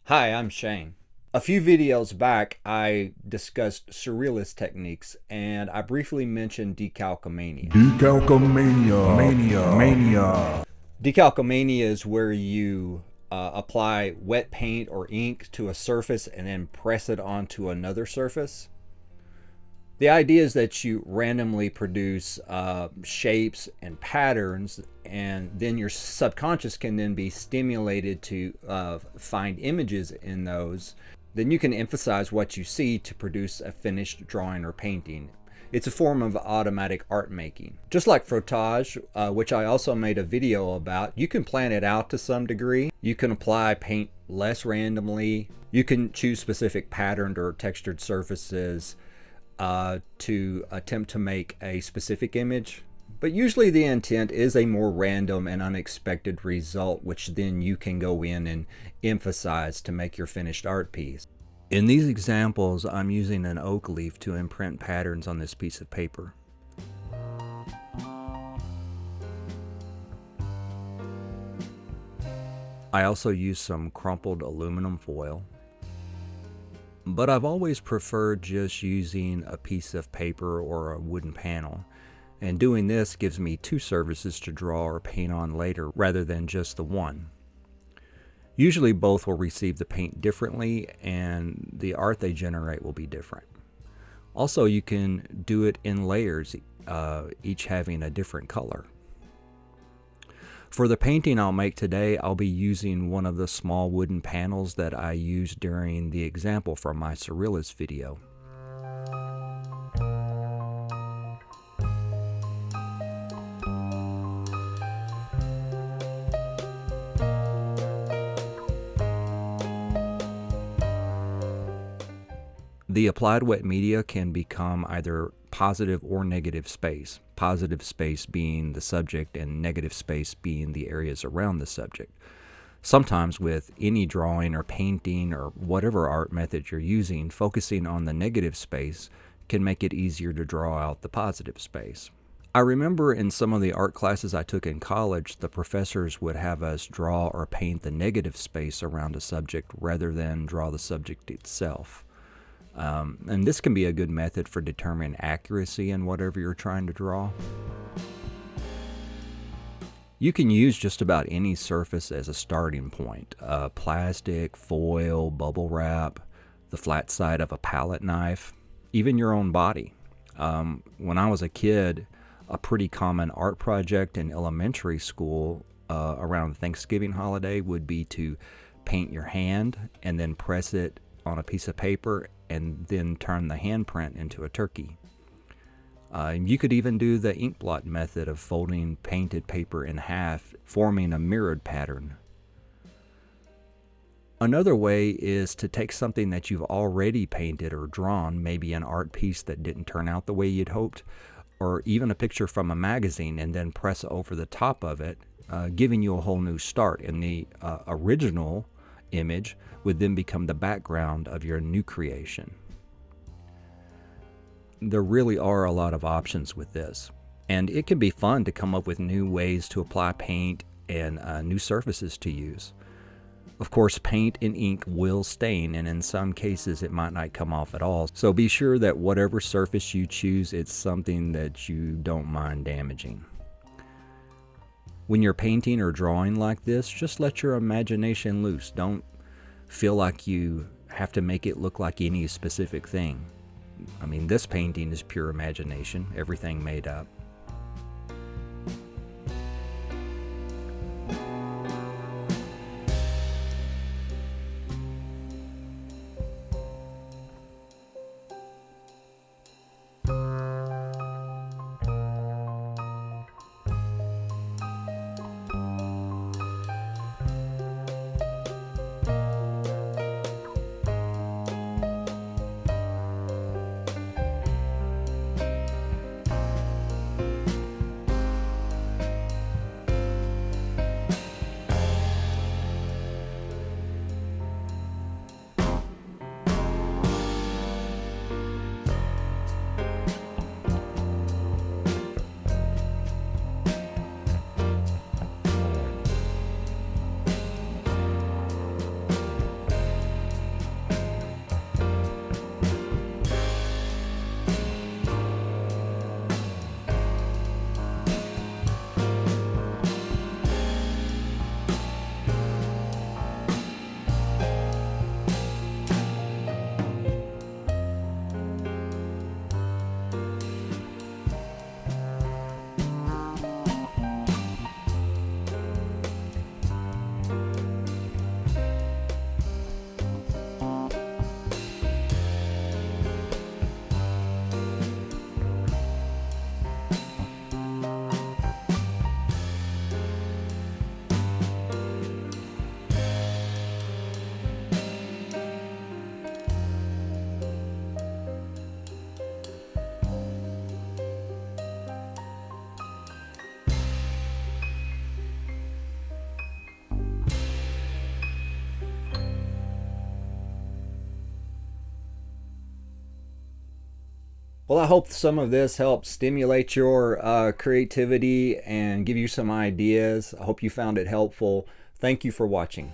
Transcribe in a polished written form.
Hi, I'm Shane. A few videos back, I discussed surrealist techniques and I briefly mentioned decalcomania. Decalcomania. Mania. Decalcomania is where you apply wet paint or ink to a surface and then press it onto another surface. The idea is that you randomly produce shapes and patterns, and then your subconscious can then be stimulated to find images in those. Then you can emphasize what you see to produce a finished drawing or painting. It's a form of automatic art making. Just like frottage, which I also made a video about, you can plan it out to some degree. You can apply paint less randomly. You can choose specific patterned or textured surfaces to attempt to make a specific image. But usually the intent is a more random and unexpected result, which then you can go in and emphasize to make your finished art piece. In these examples, I'm using an oak leaf to imprint patterns on this piece of paper. I also use some crumpled aluminum foil. But I've always preferred just using a piece of paper or a wooden panel. And doing this gives me two surfaces to draw or paint on later rather than just the one. Usually both will receive the paint differently and the art they generate will be different. Also, you can do it in layers, each having a different color. For the painting I'll make today, I'll be using one of the small wooden panels that I used during the example from my surrealist video. The applied wet media can become either positive or negative space, positive space being the subject and negative space being the areas around the subject. Sometimes with any drawing or painting or whatever art method you're using, focusing on the negative space can make it easier to draw out the positive space. I remember in some of the art classes I took in college, the professors would have us draw or paint the negative space around a subject rather than draw the subject itself. And this can be a good method for determining accuracy in whatever you're trying to draw. You can use just about any surface as a starting point. Plastic, foil, bubble wrap, the flat side of a palette knife, even your own body. When I was a kid, a pretty common art project in elementary school around the Thanksgiving holiday would be to paint your hand and then press it on a piece of paper and then turn the handprint into a turkey. You could even do the ink blot method of folding painted paper in half, forming a mirrored pattern. Another way is to take something that you've already painted or drawn, maybe an art piece that didn't turn out the way you'd hoped, or even a picture from a magazine, and then press over the top of it, giving you a whole new start. And the original image would then become the background of your new creation. There really are a lot of options with this, and it can be fun to come up with new ways to apply paint and new surfaces to use. Of course, paint and ink will stain, and in some cases it might not come off at all, so be sure that whatever surface you choose, it's something that you don't mind damaging. When you're painting or drawing like this, just let your imagination loose. Don't feel like you have to make it look like any specific thing. I mean, this painting is pure imagination, everything made up. Well, I hope some of this helped stimulate your creativity and give you some ideas. I hope you found it helpful. Thank you for watching.